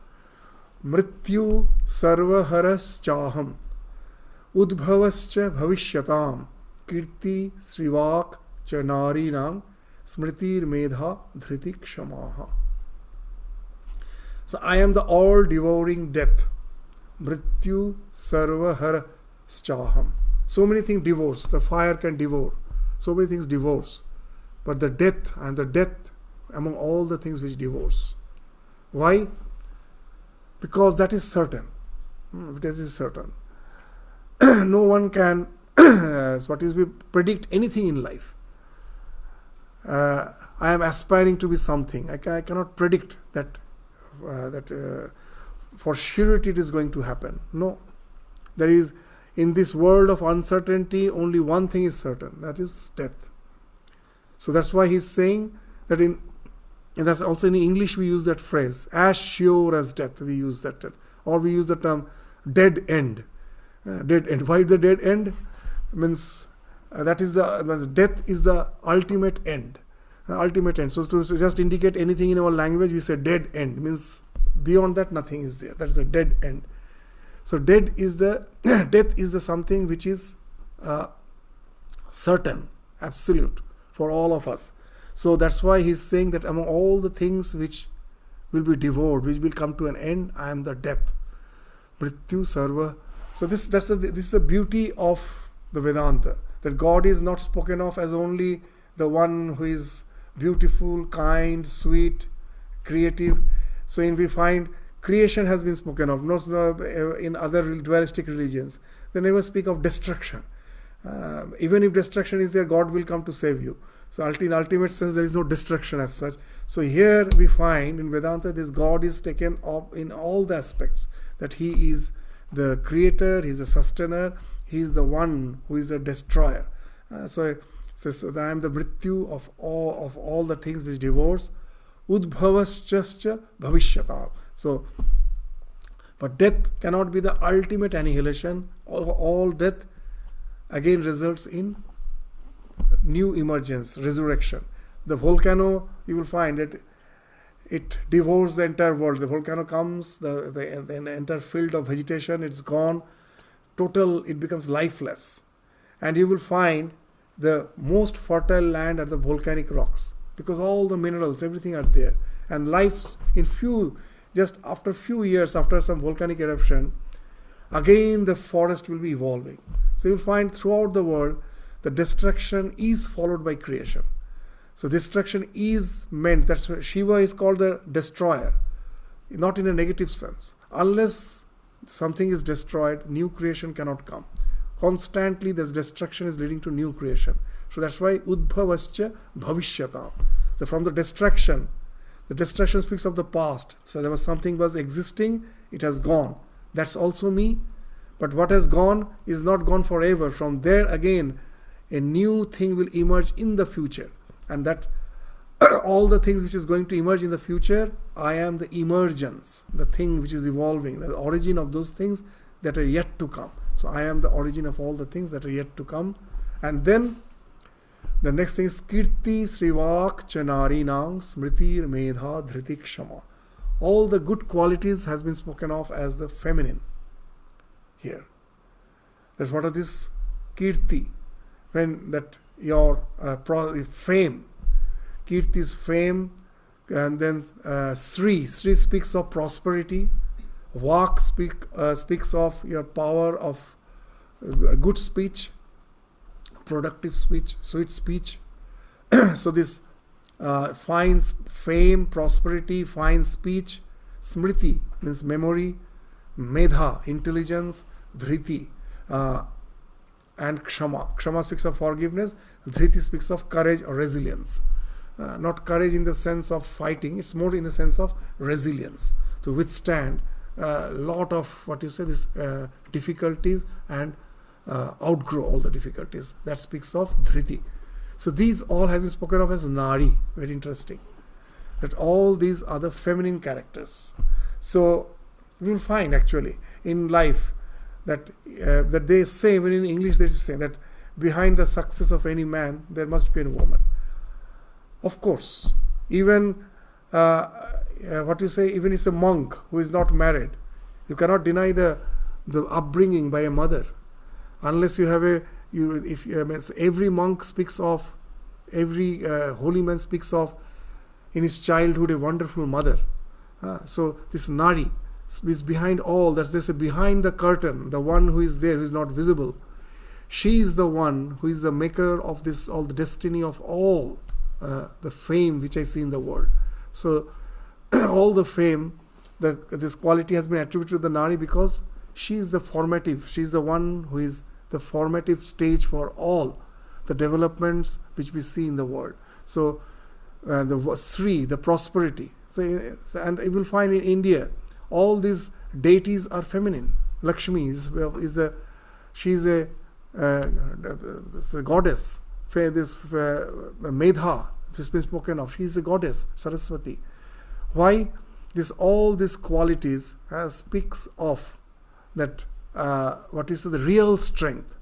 Mrityu Sarva Haras Chaham. Udbhavascha bhavishyatam kirti srivak cha narinam smritir medha dhriti kshamaha. So I am the all-devouring death. Mrityu sarvahara schaham. So many things devours. The fire can devour. So many things devours. But the death, I am the death among all the things which devours. Why? Because that is certain. That is certain. No one can predict anything in life. I am aspiring to be something. I cannot predict that for surety it is going to happen. No. There is, in this world of uncertainty, only one thing is certain. That is death. So that's why he's saying that and that's also in English we use that phrase, as sure as death, we use that. Or we use the term dead end. Dead end. Why the dead end? Means death is the ultimate end. Ultimate end. So to just indicate anything in our language, we say dead end. Means beyond that nothing is there. That is a dead end. So death is the something which is certain, absolute for all of us. So that's why he's saying that among all the things which will be devoured, which will come to an end, I am the death. Mrityu sarva. So this is the beauty of the Vedanta, that God is not spoken of as only the one who is beautiful, kind, sweet, creative. So we find creation has been spoken of. Not in other dualistic religions, they never speak of destruction. Even if destruction is there, God will come to save you. So in ultimate sense, there is no destruction as such. So here we find in Vedanta, this God is taken up in all the aspects, that He is the creator, He is the sustainer, He is the one who is the destroyer. So I am the mrityu of all the things which devours. Udbhavascha bhavishyata. So, but death cannot be the ultimate annihilation. All death again results in new emergence, resurrection. The volcano, you will find that it devours the entire world. The volcano comes, the entire field of vegetation, it's gone. Total, it becomes lifeless. And you will find the most fertile land are the volcanic rocks, because all the minerals, everything are there. And life just after few years, after some volcanic eruption, again the forest will be evolving. So you'll find throughout the world, the destruction is followed by creation. So destruction is meant, that's why Shiva is called the destroyer, not in a negative sense. Unless something is destroyed, new creation cannot come. Constantly this destruction is leading to new creation. So that's why Udbhavascha Bhavishyata. So from the destruction speaks of the past. So there was something was existing, it has gone. That's also me. But what has gone is not gone forever. From there again, a new thing will emerge in the future. And that all the things which is going to emerge in the future, I am the emergence, the thing which is evolving, the origin of those things that are yet to come. So I am the origin of all the things that are yet to come. And then the next thing is Kirti Srivak Chanarinang Smritir Medha Dhriti Kshama. All the good qualities has been spoken of as the feminine here. That's what are this Kirti. When that your fame, Kirti is fame, and then Sri speaks of prosperity, Vak speaks of your power of good speech, productive speech, sweet speech. So this fine fame, prosperity, fine speech, Smriti means memory, Medha, intelligence, Dhriti, and Kshama. Kshama speaks of forgiveness. Dhriti speaks of courage or resilience. Not courage in the sense of fighting, it's more in the sense of resilience, to withstand a lot of difficulties and outgrow all the difficulties. That speaks of Dhriti. So these all have been spoken of as Nari. Very interesting. That all these are the feminine characters. So we will find actually in life that they say, even in English they say that behind the success of any man there must be a woman. Of course, even even it's a monk who is not married, you cannot deny the upbringing by a mother. Unless you have every monk speaks of, every holy man speaks of in his childhood a wonderful mother. So this Nari is behind all. That's this behind the curtain, the one who is there, who is not visible. She is the one who is the maker of this, all the destiny of all the fame which I see in the world. So all the fame, this quality has been attributed to the Nari because she is the formative. She is the one who is the formative stage for all the developments which we see in the world. So the Sri, the prosperity. So, and you will find in India, all these deities are feminine. Lakshmi she is a goddess. This Medha, which has been spoken of, she is a goddess, Saraswati. Why? All these qualities speaks of that what is the real strength.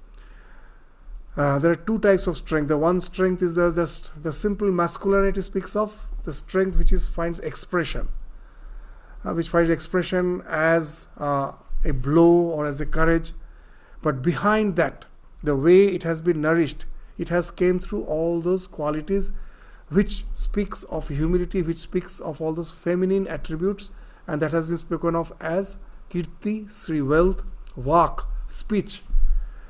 There are two types of strength. The one strength is the simple masculinity speaks of, the strength which finds expression, as a blow or as a courage. But behind that, the way it has been nourished, it has came through all those qualities which speaks of humility, which speaks of all those feminine attributes, and that has been spoken of as Kirti, Sri, wealth, Vak, speech.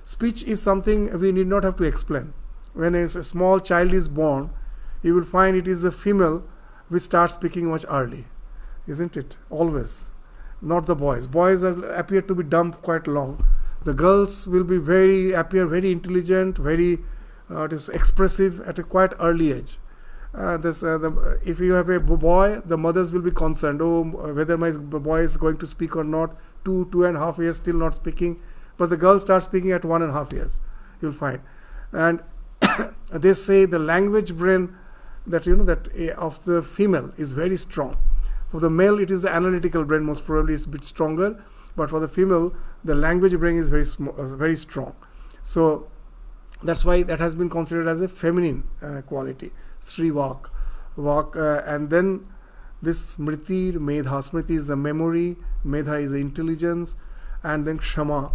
Speech is something we need not have to explain. When a small child is born, you will find it is the female which starts speaking much early, isn't it? Always. Not the boys. Boys appear to be dumb quite long. The girls will appear very intelligent, very expressive at a quite early age. If you have a boy, the mothers will be concerned, whether my boy is going to speak or not. 2.5 years still not speaking, but the girl starts speaking at 1.5 years. You'll find, and they say the language brain that of the female is very strong. For the male, it is the analytical brain, most probably it's a bit stronger, but for the female, the language brain is very strong. So that's why that has been considered as a feminine quality. Sri Vak, and then this Smriti, Medha. Smriti is the memory, Medha is the intelligence, and then Kshama,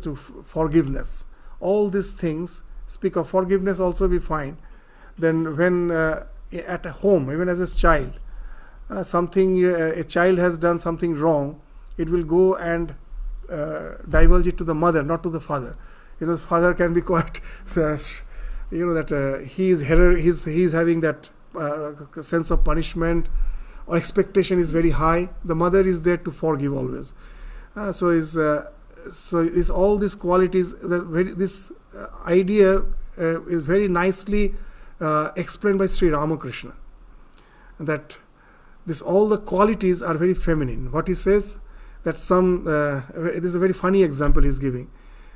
to forgiveness. All these things speak of forgiveness. Also we find then when at home, even as a child, a child has done something wrong, it will go and divulge it to the mother, not to the father. Father can be quite that he is having that sense of punishment or expectation is very high. The mother is there to forgive always. So is all these qualities. This idea is very nicely explained by Sri Ramakrishna. That all the qualities are very feminine. What he says that this is a very funny example he's giving.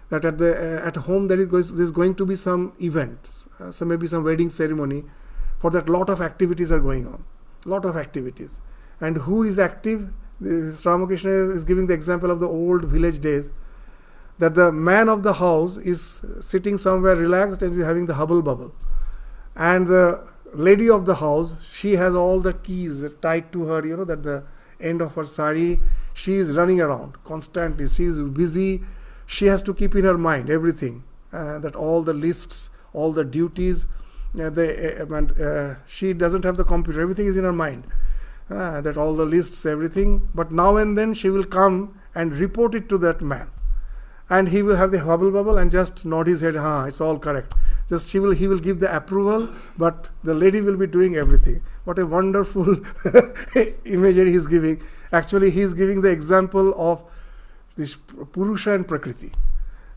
That at home there's going to be some event, maybe some wedding ceremony. For that, lot of activities are going on. Lot of activities. And who is active? Ramakrishna is giving the example of the old village days, that the man of the house is sitting somewhere relaxed and is having the hubble bubble. And the lady of the house, she has all the keys tied to her, that the end of her sari. She is running around constantly. She is busy. She has to keep in her mind everything, that all the lists, all the duties, she doesn't have the computer. Everything is in her mind, that all the lists, everything. But now and then she will come and report it to that man. And he will have the hubble bubble and just nod his head, it's all correct. He will give the approval, but the lady will be doing everything. What a wonderful imagery he is giving. Actually, he is giving the example of this Purusha and Prakriti.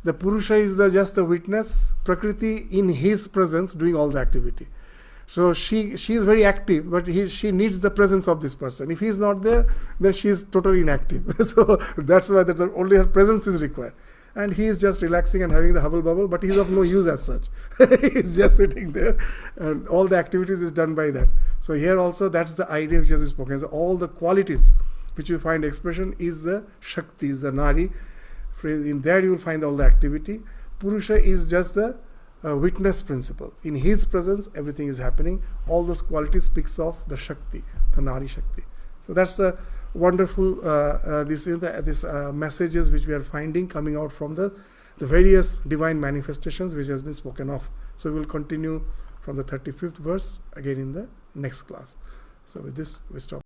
The Purusha is just the witness, Prakriti in his presence doing all the activity. So she is very active, but she needs the presence of this person. If he is not there, then she is totally inactive. So that's why only her presence is required. And he is just relaxing and having the hubble bubble, but he is of no use as such. He is just sitting there, and all the activities is done by that. So here also, that's the idea which has been spoken. So all the qualities which you find expression is the Shakti, is the Nari. In there you will find all the activity. Purusha is just the witness principle. In his presence, everything is happening. All those qualities speaks of the Shakti, the Nari Shakti. So that's the wonderful these messages which we are finding coming out from the various divine manifestations which has been spoken of. So we will continue from the 35th verse again in the next class. So with this we stop.